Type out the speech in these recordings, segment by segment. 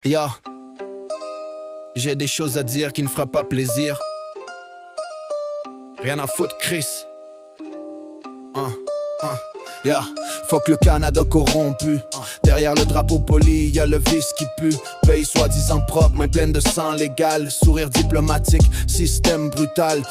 Yo, j'ai des choses à dire qui ne fera pas plaisir. Rien à foutre, Chris. Yeah. Fuck le Canada corrompu. Derrière le drapeau poli, y'a le vice qui pue. Pays soi-disant propre, main pleine de sang légal. Sourire diplomatique, système brutal.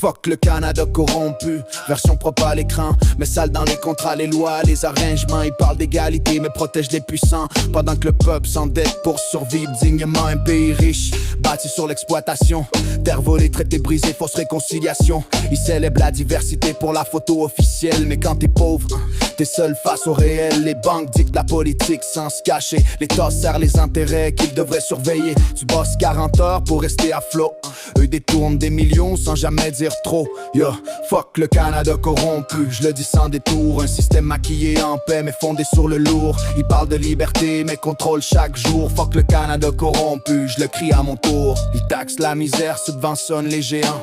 Fuck le Canada corrompu. Version propre à l'écran, mais sale dans les contrats, les lois, les arrangements. Ils parlent d'égalité, mais protègent les puissants. Pendant que le peuple s'endette pour survivre dignement. Un pays riche, bâti sur l'exploitation. Terre volée, traité brisé, fausse réconciliation. Ils célèbrent la diversité pour la photo officielle. Mais quand t'es pauvre, t'es seul face au réel. Les banques dictent la politique sans se cacher. L'État sert les intérêts qu'ils devraient surveiller. Tu bosses 40 heures pour rester à flot. Eux détournent des millions sans jamais dire trop. Yo, fuck le Canada corrompu. Je le dis sans détour. Un système maquillé en paix mais fondé sur le lourd. Ils parlent de liberté mais contrôlent chaque jour. Fuck le Canada corrompu, je le crie à mon tour. Ils taxent la misère, subventionnent les géants.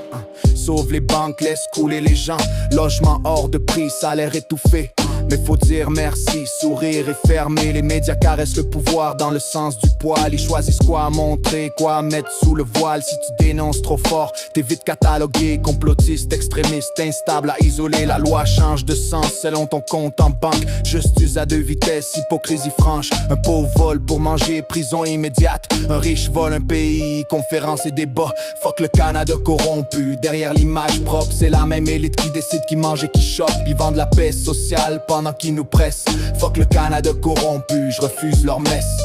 Sauvent les banques, laissent couler les gens. Logement hors de prix, salaire étouffé. Mais faut dire merci, sourire et fermer. Les médias caressent le pouvoir dans le sens du poil. Ils choisissent quoi montrer, quoi mettre sous le voile. Si tu dénonces trop fort, t'es vite catalogué. Complotiste, extrémiste, instable à isoler. La loi change de sens selon ton compte en banque. Justice à deux vitesses, hypocrisie franche. Un pauvre vole pour manger, prison immédiate. Un riche vole un pays, conférences et débats. Fuck le Canada corrompu. Derrière l'image propre, c'est la même élite qui décide qui mange et qui chope. Ils vendent la paix sociale pendant qu'ils nous pressent. Fuck le Canada corrompu, je refuse leur messe.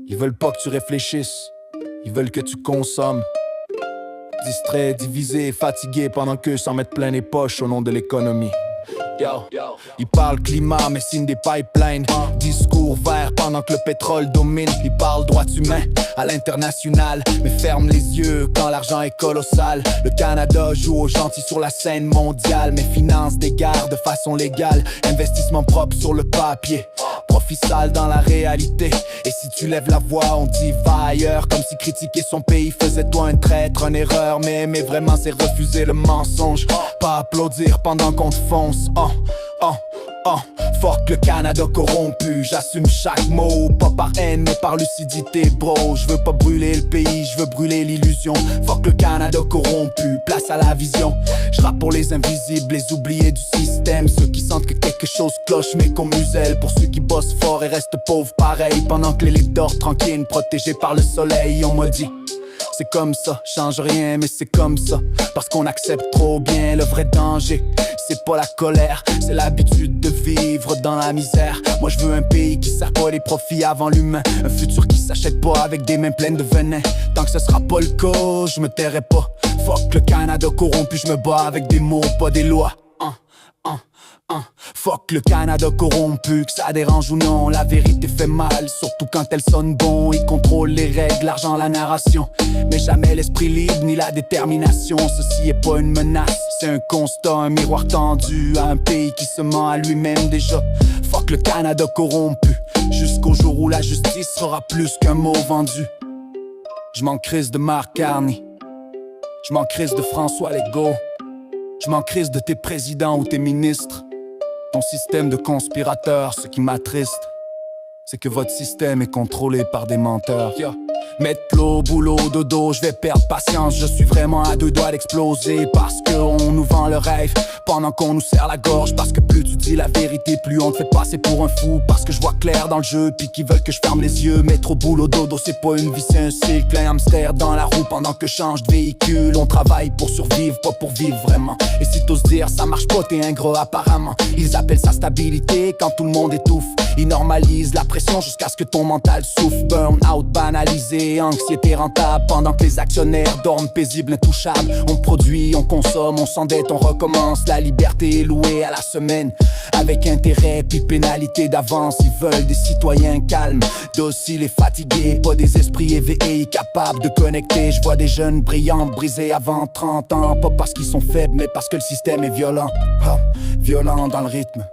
Ils veulent pas que tu réfléchisses, ils veulent que tu consommes. Distrait, divisé, fatigué pendant qu'eux s'en mettent plein les poches au nom de l'économie. Ils parlent climat mais signent des pipelines. Discours vert pendant que le pétrole domine. Ils parlent droits humains à l'international mais ferment les yeux quand l'argent est colossal. Le Canada joue aux gentils sur la scène mondiale mais finance des guerres de façon légale. Investissement propre sur le papier, profit sale dans la réalité. Et si tu lèves la voix on dit va ailleurs. Comme si critiquer son pays faisait toi un traître, une erreur. Mais aimer vraiment c'est refuser le mensonge. Pas applaudir pendant qu'on te fonce. Fuck le Canada corrompu, j'assume chaque mot. Pas par haine mais par lucidité bro. Je veux pas brûler le pays, je veux brûler l'illusion. Fuck le Canada corrompu, place à la vision. Je rappe pour les invisibles, les oubliés du système. Ceux qui sentent que quelque chose cloche mais qu'on muselle. Pour ceux qui bossent fort et restent pauvres pareil. Pendant que l'élite dort tranquille, protégée par le soleil. On m'a dit c'est comme ça, change rien mais c'est comme ça. Parce qu'on accepte trop bien le vrai danger. C'est pas la colère, c'est l'habitude de vivre dans la misère. Moi je veux un pays qui sert pas les profits avant l'humain. Un futur qui s'achète pas avec des mains pleines de venin. Tant que ce sera pas le cas, je me tairai pas. Fuck le Canada corrompu, je me bats avec des mots, pas des lois. Fuck le Canada corrompu, que ça dérange ou non, la vérité fait mal. Surtout quand elle sonne bon, il contrôle les règles, l'argent, la narration. Mais jamais l'esprit libre ni la détermination. Ceci est pas une menace, c'est un constat, un miroir tendu à un pays qui se ment à lui-même déjà. Fuck le Canada corrompu, jusqu'au jour où la justice sera plus qu'un mot vendu. Je m'en crisse de Marc Carney, je m'en crisse de François Legault, je m'en crisse de tes présidents ou tes ministres. Ton système de conspirateurs, ce qui m'attriste, c'est que votre système est contrôlé par des menteurs. Mettre l'eau, boulot, dodo, je vais perdre patience. Je suis vraiment à deux doigts d'exploser. Parce qu'on nous vend le rêve pendant qu'on nous serre la gorge. Parce que plus tu dis la vérité, plus on te fait passer pour un fou. Parce que je vois clair dans le jeu, puis qu'ils veulent que je ferme les yeux. Mettre au boulot, dodo, c'est pas une vie, c'est un cycle. Un hamster dans la roue pendant que je change de véhicule. On travaille pour survivre, pas pour vivre vraiment. Et si t'oses dire ça marche pas, t'es ingrat apparemment. Ils appellent ça stabilité quand tout le monde étouffe. Ils normalisent la pression jusqu'à ce que ton mental souffre. Burn-out banalisé, anxiété rentable. Pendant que les actionnaires dorment paisibles, intouchables. On produit, on consomme, on s'endette, on recommence. La liberté est louée à la semaine, avec intérêt puis pénalité d'avance. Ils veulent des citoyens calmes, dociles et fatigués. Pas des esprits éveillés, capables de connecter. Je vois des jeunes brillants brisés avant 30 ans. Pas parce qu'ils sont faibles, mais parce que le système est violent. Violent dans le rythme,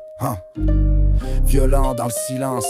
violent dans le silence.